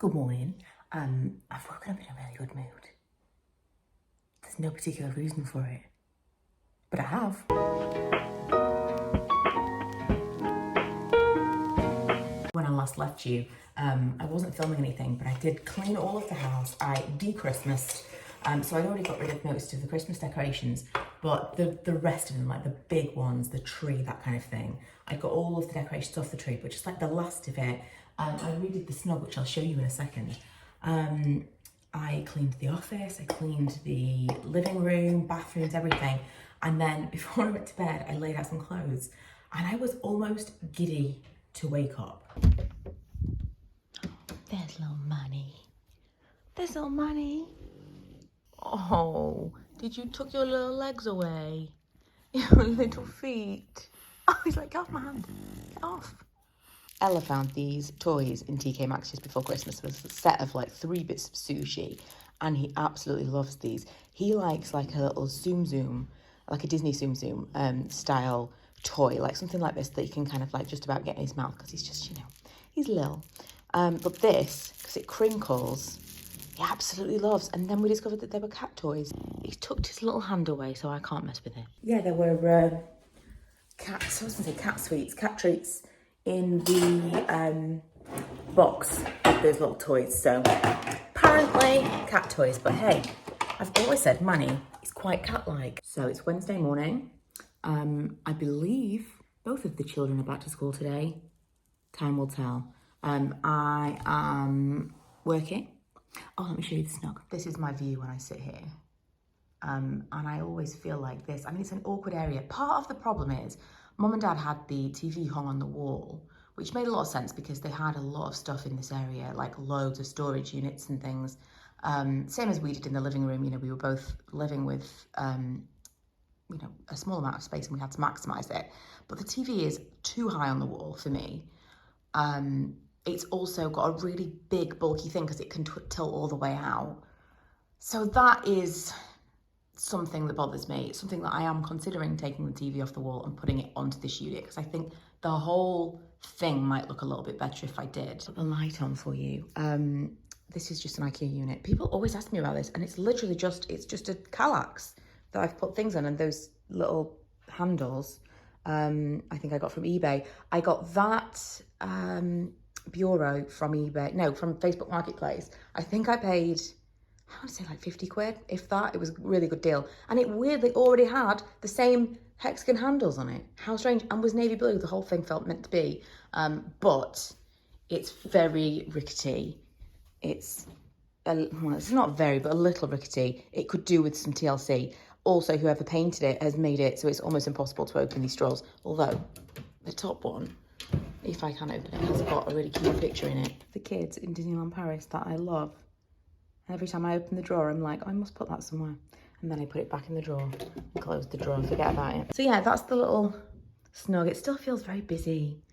Good morning. I've woken up in a really good mood. There's no particular reason for it, but I have. When I last left you, I wasn't filming anything, but I did clean all of the house. I de-Christmased, so I'd already got rid of most of the Christmas decorations, but the rest of them, like the big ones, the tree, that kind of thing, I got all of the decorations off the tree, but just like the last of it, I redid the snug, which I'll show you in a second. I cleaned the office, I cleaned the living room, bathrooms, everything. And then before I went to bed, I laid out some clothes and I was almost giddy to wake up. There's little Manny. There's little Manny. Oh, did you tuck your little legs away? Your little feet. Oh, he's like, get off my hand, get off. Ella found these toys in TK Maxx just before Christmas. There's a set of like 3 bits of sushi and he absolutely loves these. He likes like a little Zoom, like a Disney Zoom style toy, like something like this that he can kind of like just about get in his mouth because he's just, he's little. But this, because it crinkles, he absolutely loves. And then we discovered that they were cat toys. He tucked his little hand away so I can't mess with it. Yeah, there were cat sweets, cat treats in the box of those little toys. So apparently cat toys, but hey, I've always said Manny is quite cat-like. So it's Wednesday morning. I believe both of the children are back to school today. Time will tell. I am working. Oh, let me show you the snug. This is my view when I sit here. And I always feel like this. I mean, it's an awkward area. Part of the problem is Mum and Dad had the TV hung on the wall, which made a lot of sense because they had a lot of stuff in this area, like loads of storage units and things. Same as we did in the living room. We were both living with, a small amount of space and we had to maximise it. But the TV is too high on the wall for me. It's also got a really big, bulky thing because it can tilt all the way out. So that is something that bothers me. It's something that I am considering taking the TV off the wall and putting it onto this unit because I think the whole thing might look a little bit better if I did. Put the light on for you. This is just an IKEA unit. People always ask me about this and it's literally it's just a Kallax that I've put things on and those little handles, I think I got from eBay. I got that bureau from eBay, no, from Facebook Marketplace. I think I paid, I want to say like 50 quid, if that. It was a really good deal. And it weirdly already had the same hexagon handles on it. How strange. And was navy blue. The whole thing felt meant to be. But it's very rickety. It's not very, but a little rickety. It could do with some TLC. Also, whoever painted it has made it so it's almost impossible to open these drawers. Although, the top one, if I can open it, has got a really cute picture in it. The kids in Disneyland Paris that I love. Every time I open the drawer, I'm like, oh, I must put that somewhere. And then I put it back in the drawer and close the drawer and forget about it. So yeah, that's the little snug. It still feels very busy.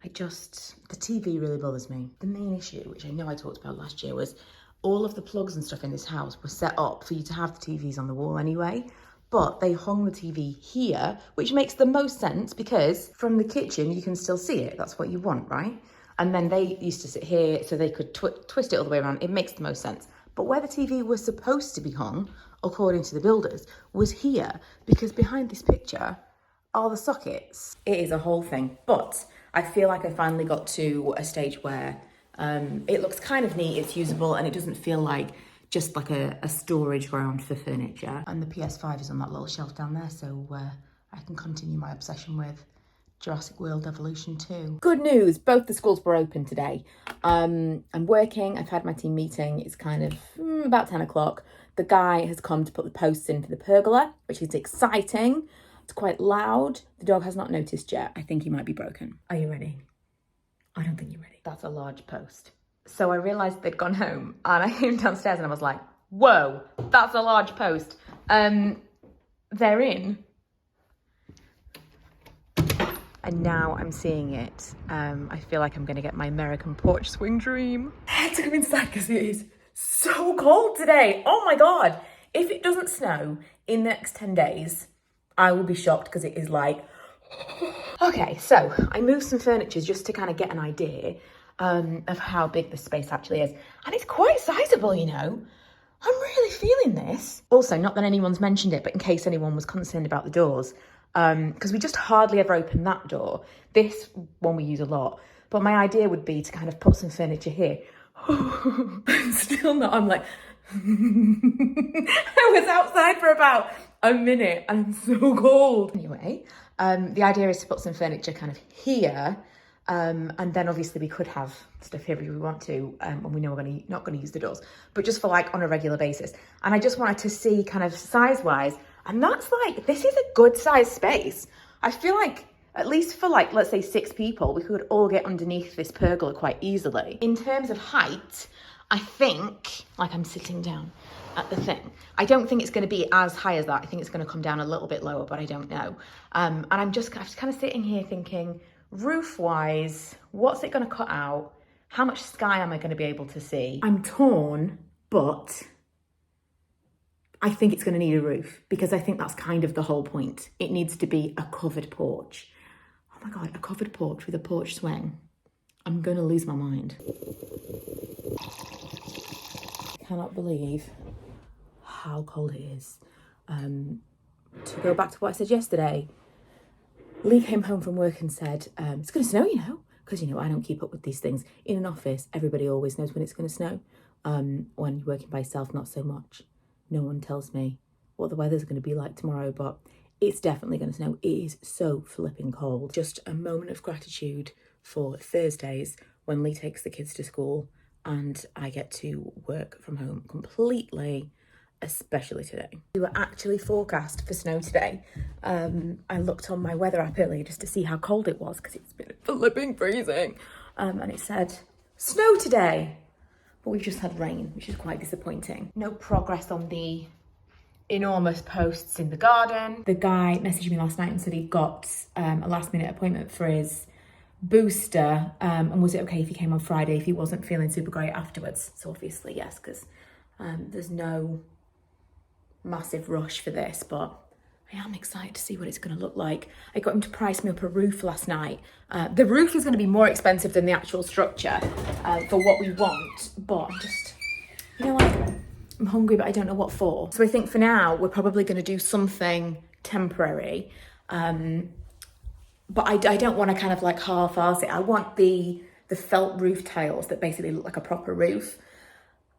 The TV really bothers me. The main issue, which I know I talked about last year, was all of the plugs and stuff in this house were set up for you to have the TVs on the wall anyway. But they hung the TV here, which makes the most sense because from the kitchen, you can still see it. That's what you want, right? And then they used to sit here so they could twist it all the way around. It makes the most sense. But where the TV was supposed to be hung, according to the builders, was here because behind this picture are the sockets. It is a whole thing, but I feel like I finally got to a stage where it looks kind of neat, it's usable, and it doesn't feel like just like a storage ground for furniture. And the PS5 is on that little shelf down there, so I can continue my obsession with Jurassic World Evolution 2. Good news, both the schools were open today. I'm working, I've had my team meeting, it's kind of about 10 o'clock. The guy has come to put the posts in for the pergola, which is exciting. It's quite loud. The dog has not noticed yet. I think he might be broken. Are you ready? I don't think you're ready. That's a large post. So I realised they'd gone home and I came downstairs and I was like, whoa, that's a large post. They're in. And now I'm seeing it. I feel like I'm going to get my American porch swing dream. I had to come inside because it is so cold today. Oh my God. If it doesn't snow in the next 10 days, I will be shocked because it is like... Okay, so I moved some furniture just to kind of get an idea. of how big the space actually is. And it's quite sizable, you know. I'm really feeling this. Also, not that anyone's mentioned it, but in case anyone was concerned about the doors, because we just hardly ever open that door. This one we use a lot. But my idea would be to kind of put some furniture here. Still not, I'm like, I was outside for about a minute and I'm so cold. Anyway, the idea is to put some furniture kind of here. And then obviously we could have stuff here if we want to, when we know we're not going to use the doors, but just for like on a regular basis. And I just wanted to see kind of size-wise, and that's like, this is a good size space. I feel like, at least for like, let's say 6 people, we could all get underneath this pergola quite easily. In terms of height, I think, like I'm sitting down at the thing, I don't think it's going to be as high as that. I think it's going to come down a little bit lower, but I don't know. And I'm just kind of sitting here thinking, roof-wise, what's it going to cut out? How much sky am I going to be able to see? I'm torn, but I think it's going to need a roof, because I think that's kind of the whole point. It needs to be a covered porch. Oh my God, a covered porch with a porch swing. I'm going to lose my mind. I cannot believe how cold it is. To go back to what I said yesterday, Lee came home from work and said, it's going to snow, you know, because, you know, I don't keep up with these things. In an office, everybody always knows when it's going to snow. When you're working by yourself, not so much. No one tells me what the weather's going to be like tomorrow, but it's definitely going to snow. It is so flipping cold. Just a moment of gratitude for Thursdays when Lee takes the kids to school and I get to work from home completely, especially today. We were actually forecast for snow today. I looked on my weather app earlier just to see how cold it was, because it's been flipping freezing. And it said, snow today. But we've just had rain, which is quite disappointing. No progress on the enormous posts in the garden. The guy messaged me last night and said he got a last minute appointment for his booster, and was it okay if he came on Friday if he wasn't feeling super great afterwards? So obviously yes, because there's no massive rush for this, but I am excited to see what it's going to look like. I got him to price me up a roof last night. The roof is going to be more expensive than the actual structure for what we want, but I'm just, you know, like, I'm hungry, but I don't know what for. So I think for now, we're probably going to do something temporary. But I don't want to kind of like half-arse it. I want the felt roof tiles that basically look like a proper roof.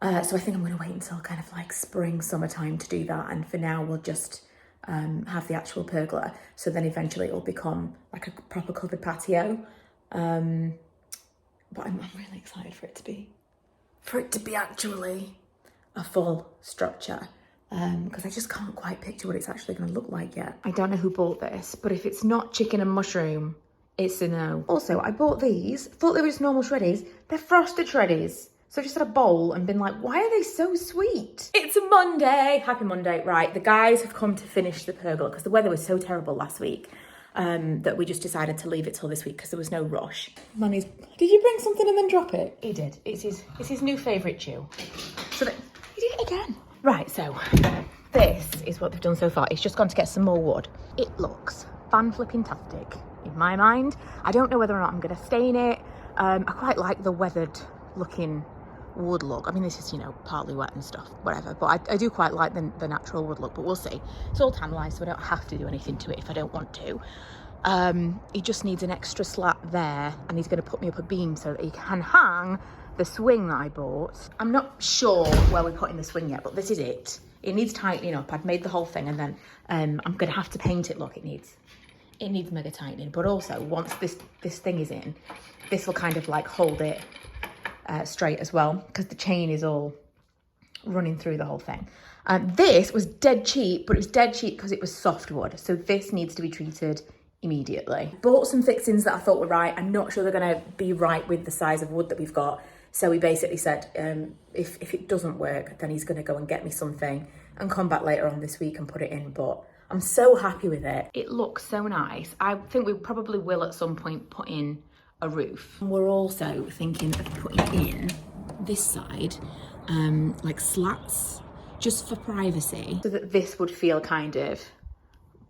So I think I'm going to wait until kind of like spring, summertime to do that. And for now, we'll just have the actual pergola. So then eventually it'll become like a proper covered patio. But I'm really excited for it to be actually a full structure. Because I just can't quite picture what it's actually going to look like yet. I don't know who bought this, but if it's not chicken and mushroom, it's a no. Also, I bought these, thought they were just normal shreddies. They're frosted shreddies. So I just had a bowl and been like, why are they so sweet? It's a Monday. Happy Monday. Right, the guys have come to finish the pergola because the weather was so terrible last week that we just decided to leave it till this week because there was no rush. Manny's, did you bring something and then drop it? He did. It's his new favourite chew. So he did it again. Right, so this is what they've done so far. It's just gone to get some more wood. It looks fan-flipping-tastic in my mind. I don't know whether or not I'm going to stain it. I quite like the weathered looking wood look. I mean, this is, you know, partly wet and stuff, whatever, but I do quite like the natural wood look, but we'll see. It's all tannalised, so I don't have to do anything to it if I don't want to. He just needs an extra slat there, and he's going to put me up a beam so that he can hang the swing that I bought. I'm not sure where we're putting the swing yet, but this is it. It needs tightening up. I've made the whole thing, and then I'm going to have to paint it. Look, it needs mega tightening, but also once this thing is in, this will kind of like hold it straight as well, because the chain is all running through the whole thing. This was dead cheap, but it was dead cheap because it was softwood, so this needs to be treated immediately. Bought some fixings that I thought were right. I'm not sure they're going to be right with the size of wood that we've got, so we basically said if it doesn't work, then he's going to go and get me something and come back later on this week and put it in. But I'm so happy with it. It looks so nice. I think we probably will at some point put in a roof. We're also thinking of putting in this side like slats just for privacy, so that this would feel kind of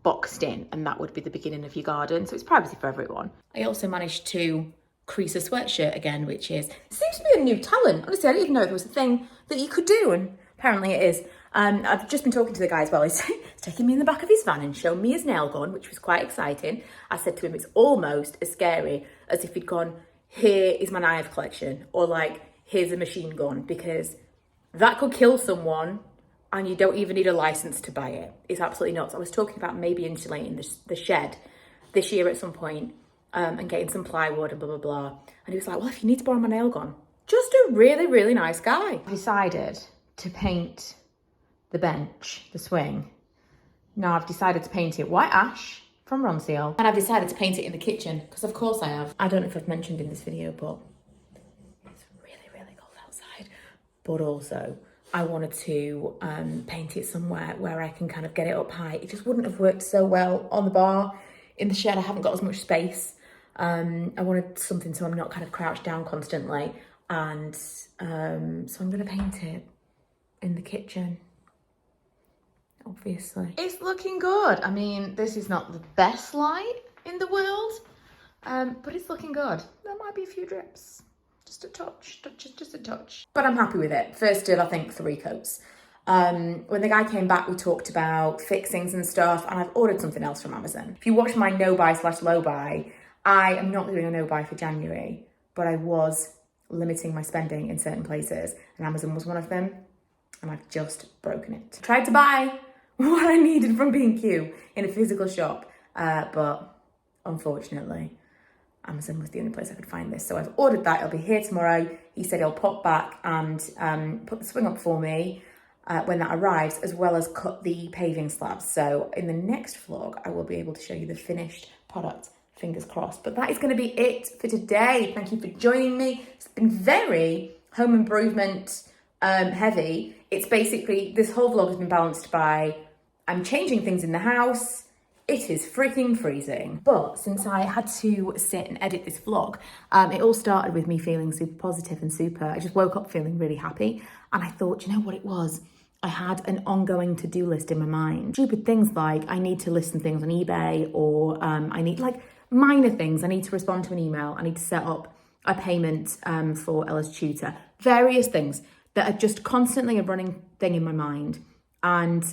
boxed in, and that would be the beginning of your garden, so it's privacy for everyone. I also managed to crease a sweatshirt again, which is, it seems to be a new talent. Honestly, I didn't even know there was a thing that you could do, and apparently it is. I've just been talking to the guy as well. He's taking me in the back of his van and showing me his nail gun, which was quite exciting. I said to him, it's almost as scary as if he'd gone, here is my knife collection, or like, here's a machine gun, because that could kill someone and you don't even need a license to buy it. It's absolutely nuts. I was talking about maybe insulating the shed this year at some point, and getting some plywood and blah, blah, blah. And he was like, well, if you need to borrow my nail gun, just a really, really nice guy. I decided to paint the bench, the swing. Now I've decided to paint it white ash from Ronseal. And I've decided to paint it in the kitchen, because of course I have. I don't know if I've mentioned in this video, but it's really, really cold outside. But also, I wanted to paint it somewhere where I can kind of get it up high. It just wouldn't have worked so well on the bar. In the shed, I haven't got as much space. I wanted something so I'm not kind of crouched down constantly. And so I'm going to paint it in the kitchen, obviously. It's looking good. I mean, this is not the best light in the world, but it's looking good. There might be a few drips. Just a touch, just a touch. But I'm happy with it. First did, I think, 3 coats. When the guy came back, we talked about fixings and stuff, and I've ordered something else from Amazon. If you watch my no buy / low buy, I am not doing a no buy for January, but I was limiting my spending in certain places, and Amazon was one of them, and I've just broken it. I tried to buy what I needed from B&Q in a physical shop, but unfortunately, Amazon was the only place I could find this. So I've ordered that. It'll be here tomorrow. He said he'll pop back and put the swing up for me when that arrives, as well as cut the paving slabs. So in the next vlog, I will be able to show you the finished product. Fingers crossed. But that is going to be it for today. Thank you for joining me. It's been very home improvement heavy. It's basically, this whole vlog has been balanced by I'm changing things in the house. It is freaking freezing. But since I had to sit and edit this vlog, it all started with me feeling super positive and I just woke up feeling really happy. And I thought, you know what it was? I had an ongoing to-do list in my mind. Stupid things like I need to list some things on eBay, or I need like minor things. I need to respond to an email. I need to set up a payment for Ella's tutor. Various things that are just constantly a running thing in my mind. And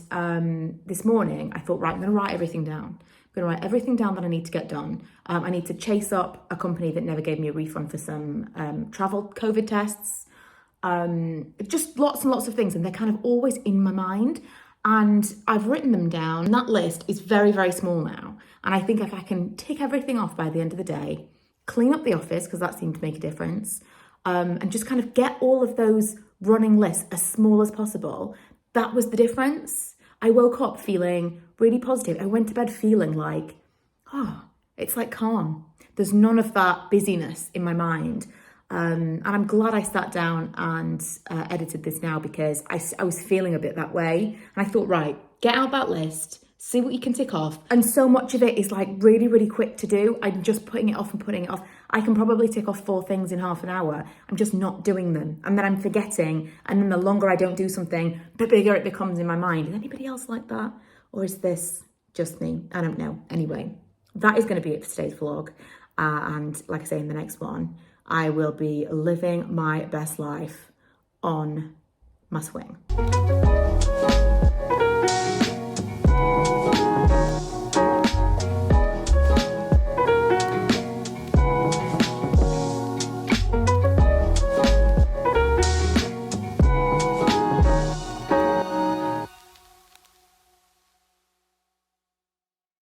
this morning I thought, right, I'm going to write everything down. I'm going to write everything down that I need to get done. I need to chase up a company that never gave me a refund for some travel COVID tests. Just lots and lots of things. And they're kind of always in my mind. And I've written them down. And that list is very, very small now. And I think if I can tick everything off by the end of the day, clean up the office, because that seemed to make a difference, and just kind of get all of those running lists as small as possible, that was the difference. I woke up feeling really positive. I went to bed feeling like, oh, it's like calm. There's none of that busyness in my mind. And I'm glad I sat down and edited this now, because I was feeling a bit that way. And I thought, right, get out that list, see what you can tick off. And so much of it is like really, really quick to do. I'm just putting it off and putting it off. I can probably tick off 4 things in half an hour. I'm just not doing them. And then I'm forgetting. And then the longer I don't do something, the bigger it becomes in my mind. Is anybody else like that? Or is this just me? I don't know. Anyway, that is going to be it for today's vlog. And like I say, in the next one, I will be living my best life on my swing.